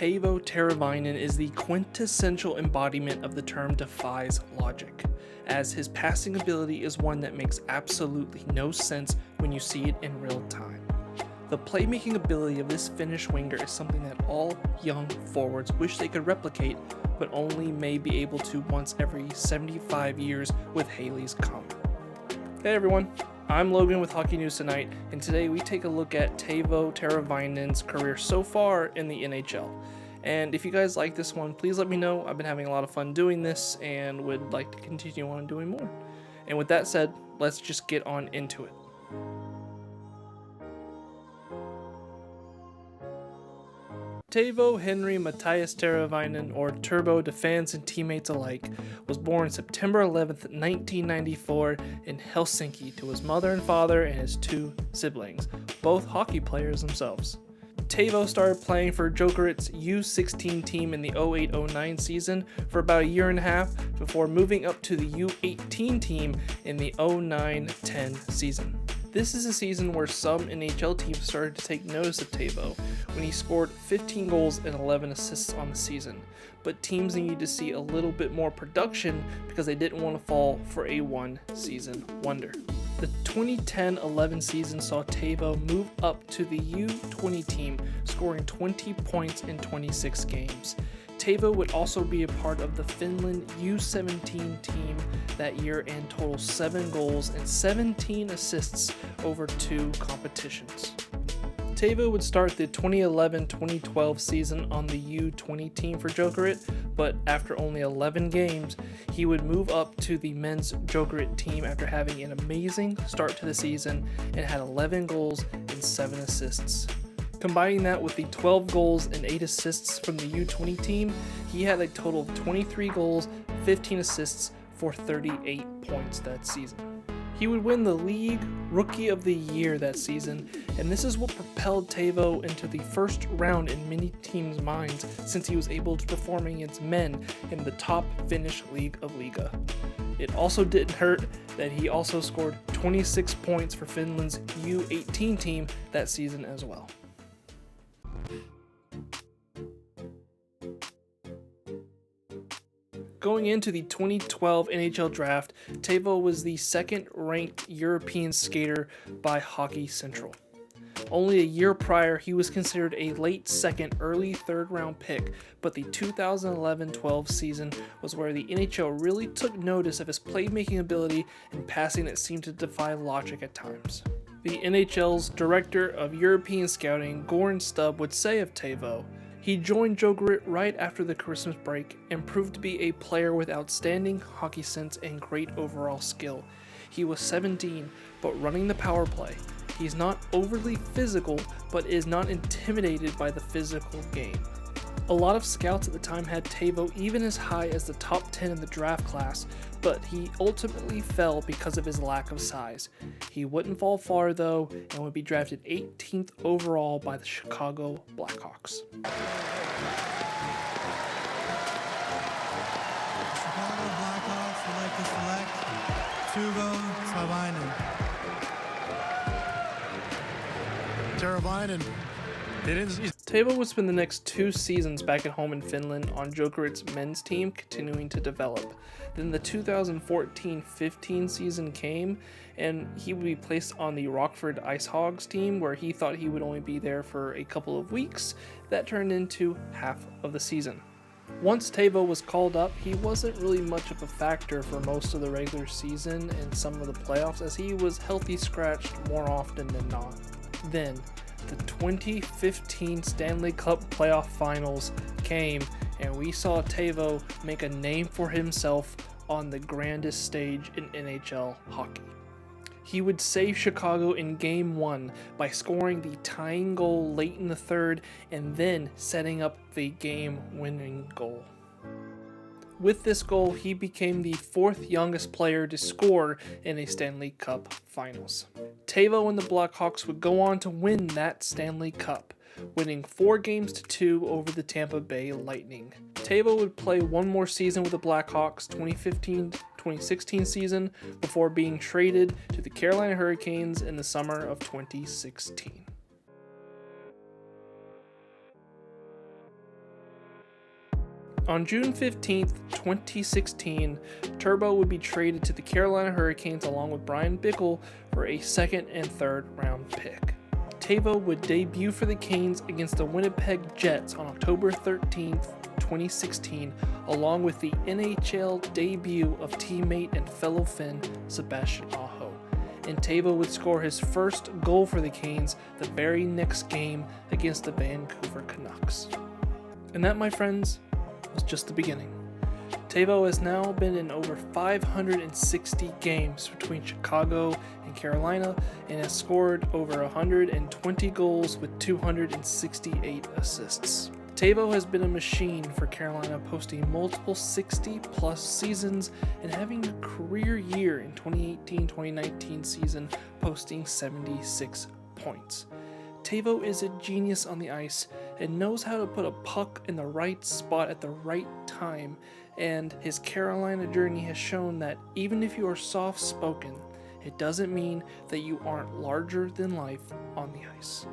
Teuvo Teräväinen is the quintessential embodiment of the term defies logic, as his passing ability is one that makes absolutely no sense when you see it in real time. The playmaking ability of this Finnish winger is something that all young forwards wish they could replicate, but only may be able to once every 75 years with Haley's Comet. Hey everyone, I'm Logan with Hockey News Tonight, and today we take a look at Teuvo Teräväinen's career so far in the NHL. And if you guys like this one, please let me know. I've been having a lot of fun doing this and would like to continue on doing more. And with that said, let's just get on into it. Teuvo Henry Matthias Teräväinen, or Turbo to fans and teammates alike, was born September 11th, 1994 in Helsinki to his mother and father and his two siblings, both hockey players themselves. Teuvo started playing for Jokerit's U16 team in the 08-09 season for about a year and a half before moving up to the U18 team in the 09-10 season. This is a season where some NHL teams started to take notice of Teuvo when he scored 15 goals and 11 assists on the season, but teams needed to see a little bit more production because they didn't want to fall for a one-season wonder. The 2010-11 season saw Teuvo move up to the U20 team, scoring 20 points in 26 games. Teuvo would also be a part of the Finland U17 team that year and total 7 goals and 17 assists over 2 competitions. Teuvo would start the 2011-2012 season on the U20 team for Jokerit, but after only 11 games, he would move up to the men's Jokerit team after having an amazing start to the season and had 11 goals and 7 assists. Combining that with the 12 goals and 8 assists from the U20 team, he had a total of 23 goals, 15 assists for 38 points that season. He would win the League Rookie of the Year that season, and this is what propelled Teuvo into the first round in many teams' minds since he was able to perform against men in the top Finnish League of Liiga. It also didn't hurt that he also scored 26 points for Finland's U18 team that season as well. Going into the 2012 NHL draft, Teuvo was the second-ranked European skater by Hockey Central. Only a year prior, he was considered a late second, early third-round pick, but the 2011-12 season was where the NHL really took notice of his playmaking ability and passing that seemed to defy logic at times. The NHL's Director of European Scouting, Goran Stubb, would say of Teuvo, he joined Jokerit right after the Christmas break and proved to be a player with outstanding hockey sense and great overall skill. He was 17, but running the power play. He's not overly physical, but is not intimidated by the physical game. A lot of scouts at the time had Teuvo even as high as the top 10 in the draft class, but he ultimately fell because of his lack of size. He wouldn't fall far though, and would be drafted 18th overall by the Chicago Blackhawks. Chicago Blackhawks would like to select Teuvo Teräväinen. Teuvo would spend the next 2 seasons back at home in Finland on Jokerit's men's team, continuing to develop. Then the 2014-15 season came, and he would be placed on the Rockford Ice Hogs team, where he thought he would only be there for a couple of weeks. That turned into half of the season. Once Teuvo was called up, he wasn't really much of a factor for most of the regular season and some of the playoffs, as he was healthy scratched more often than not. Then, the 2015 Stanley Cup playoff finals came, and we saw Teuvo make a name for himself on the grandest stage in NHL hockey. He would save Chicago in Game 1 by scoring the tying goal late in the third and then setting up the game-winning goal. With this goal, he became the 4th youngest player to score in a Stanley Cup Finals. Teuvo and the Blackhawks would go on to win that Stanley Cup, winning 4-2 over the Tampa Bay Lightning. Teuvo would play one more season with the Blackhawks, 2015-2016 season, before being traded to the Carolina Hurricanes in the summer of 2016. On June 15th, 2016, Teuvo would be traded to the Carolina Hurricanes along with Brian Bickle for a second and third round pick. Teuvo would debut for the Canes against the Winnipeg Jets on October 13th, 2016, along with the NHL debut of teammate and fellow Finn Sebastian Aho. And Teuvo would score his first goal for the Canes the very next game against the Vancouver Canucks. And that, my friends, was just the beginning. Teuvo has now been in over 560 games between Chicago and Carolina and has scored over 120 goals with 268 assists. Teuvo has been a machine for Carolina, posting multiple 60-plus seasons and having a career year in 2018-2019 season, posting 76 points. Teuvo is a genius on the ice and knows how to put a puck in the right spot at the right time, and his Carolina journey has shown that even if you are soft-spoken, it doesn't mean that you aren't larger than life on the ice.